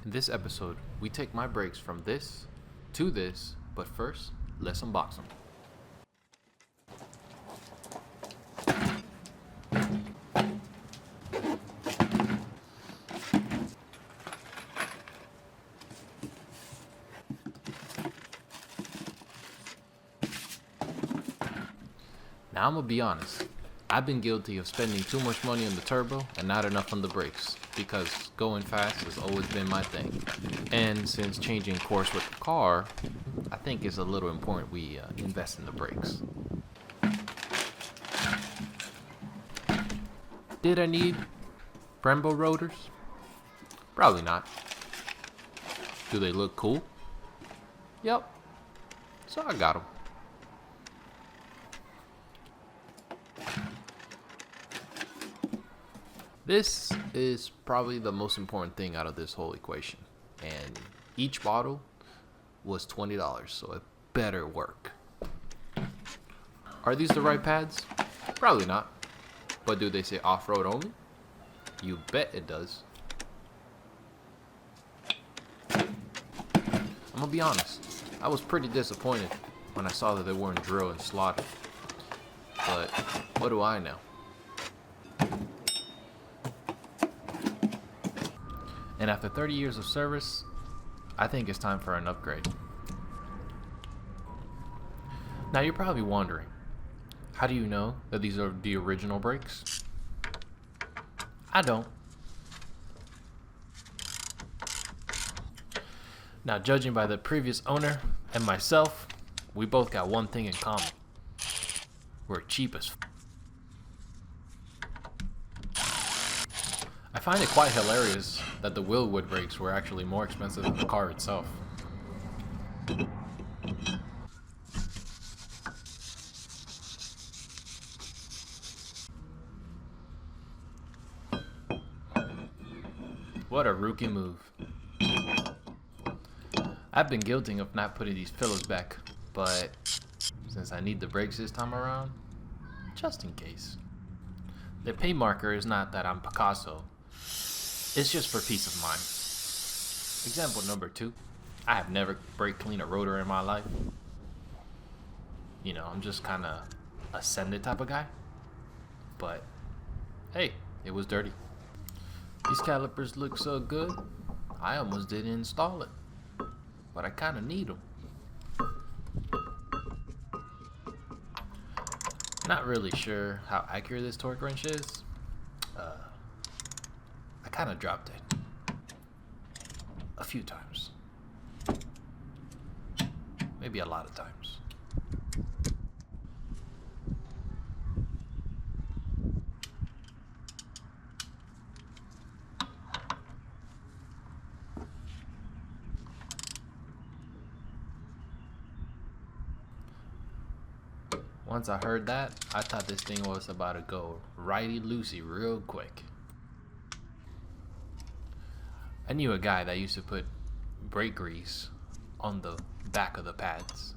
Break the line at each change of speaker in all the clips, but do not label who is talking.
In this episode, we take my brakes from this to this, but first, let's unbox them. Now I'm gonna be honest, I've been guilty of spending too much money on the turbo and not enough on the brakes, because going fast has always been my thing. And since changing course with the car, I think it's a little important we invest in the brakes. Did I need Brembo rotors? Probably not. Do they look cool? Yep. So I got them. This is probably the most important thing out of this whole equation, and each bottle was $20, so it better work. Are these the right pads? Probably not, but do they say off-road only? You bet it does. I'm gonna be honest, I was pretty disappointed when I saw that they weren't drilled and slotted, but what do I know? And after 30 years of service, I think it's time for an upgrade. Now you're probably wondering, how do you know that these are the original brakes? I don't. Now, judging by the previous owner and myself, we both got one thing in common. We're cheap as f. I find it quite hilarious that the Wilwood brakes were actually more expensive than the car itself. What a rookie move. I've been guilty of not putting these fillers back, but since I need the brakes this time around, just in case. The paint marker is not that I'm Picasso. It's just for peace of mind. Example number 2. I have never brake cleaned a rotor in my life. You know, I'm just kind of a send it type of guy. But, hey, it was dirty. These calipers look so good, I almost didn't install it. But I kind of need them. Not really sure how accurate this torque wrench is. I kind of dropped it a few times, maybe a lot of times. Once I heard that, I thought this thing was about to go righty-loosey real quick. I knew a guy that used to put brake grease on the back of the pads.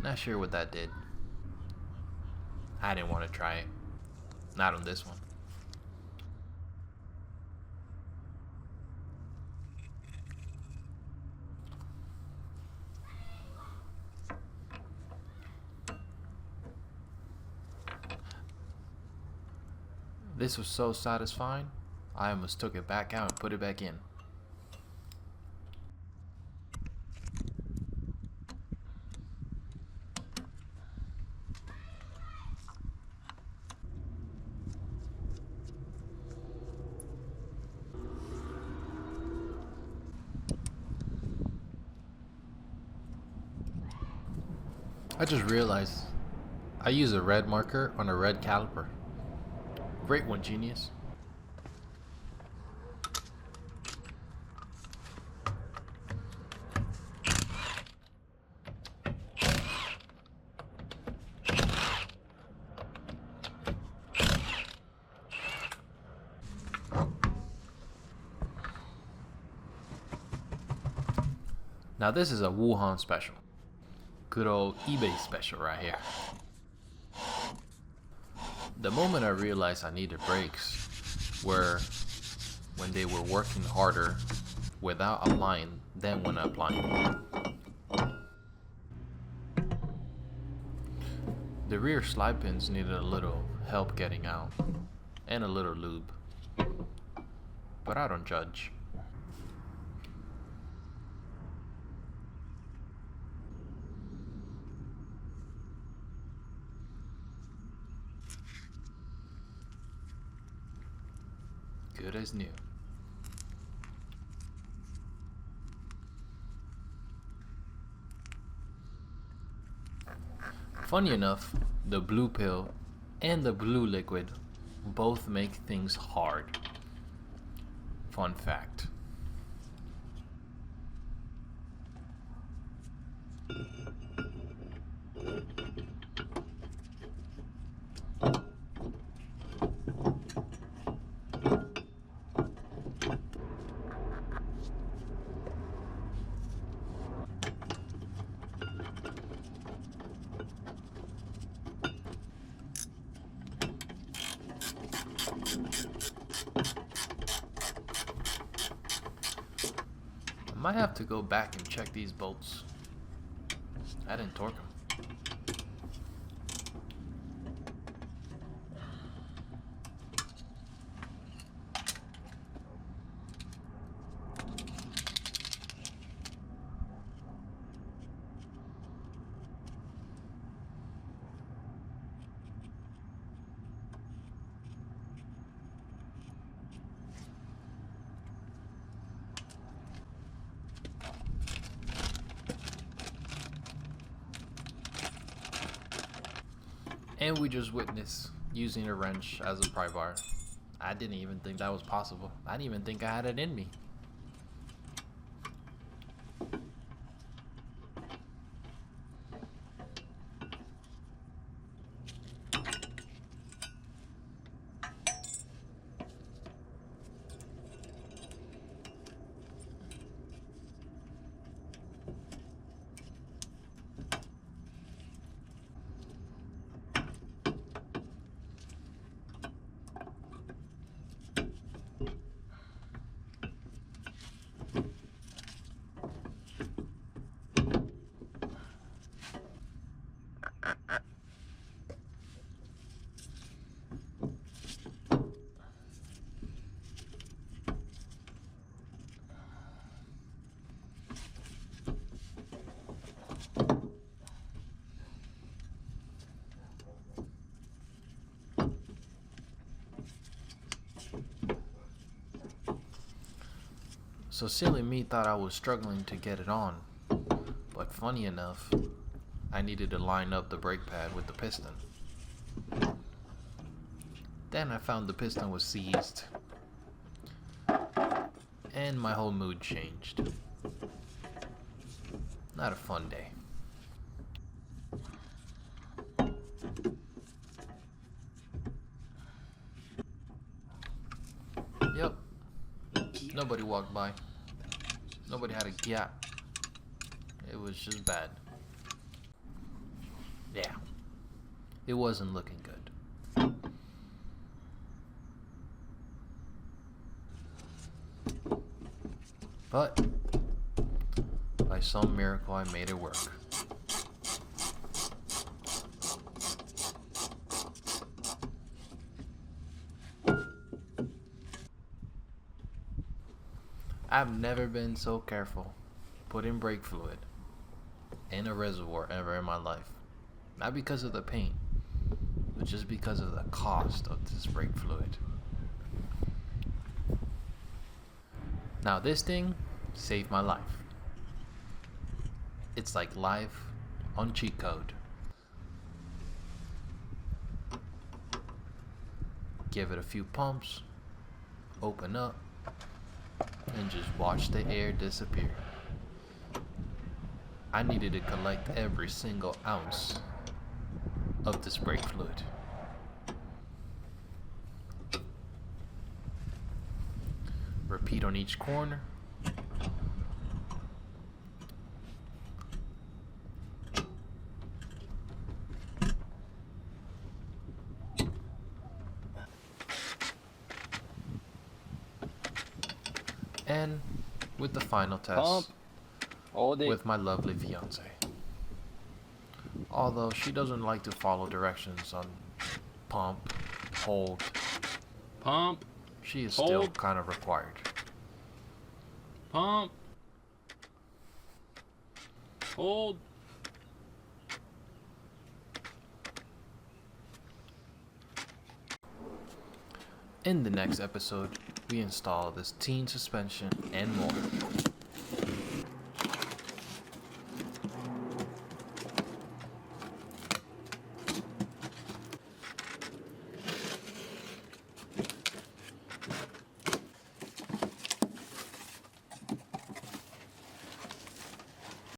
Not sure what that did. I didn't want to try it. Not on this one. This was so satisfying, I almost took it back out and put it back in. I just realized I use a red marker on a red caliper. Great one, genius. Now this is a Wuhan special. Good old eBay special right here. The moment I realized I needed brakes were when they were working harder without applying than when applying. The rear slide pins needed a little help getting out and a little lube, but I don't judge. Good as new. Funny enough, the blue pill and the blue liquid both make things hard. Fun fact. I might have to go back and check these bolts. I didn't torque them. And we just witnessed using a wrench as a pry bar. I didn't even think that was possible. I didn't even think I had it in me. So silly me thought I was struggling to get it on, but funny enough, I needed to line up the brake pad with the piston. Then I found the piston was seized, and my whole mood changed. Not a fun day. Yep, nobody walked by. Nobody had a gap. It was just bad. Yeah, it wasn't looking good. But by some miracle, I made it work. I've never been so careful putting brake fluid in a reservoir ever in my life. Not because of the paint, but just because of the cost of this brake fluid. Now this thing saved my life. It's like life on cheat code. Give it a few pumps, open up, and just watch the air disappear. I needed to collect every single ounce of this brake fluid. Repeat on each corner. And with the final test
Pump. Hold it.
with my lovely fiance. Although she doesn't like to follow directions on pump, hold,
Pump.
she is still kind of required.
Pump. Hold.
In the next episode, we install this teen suspension and more.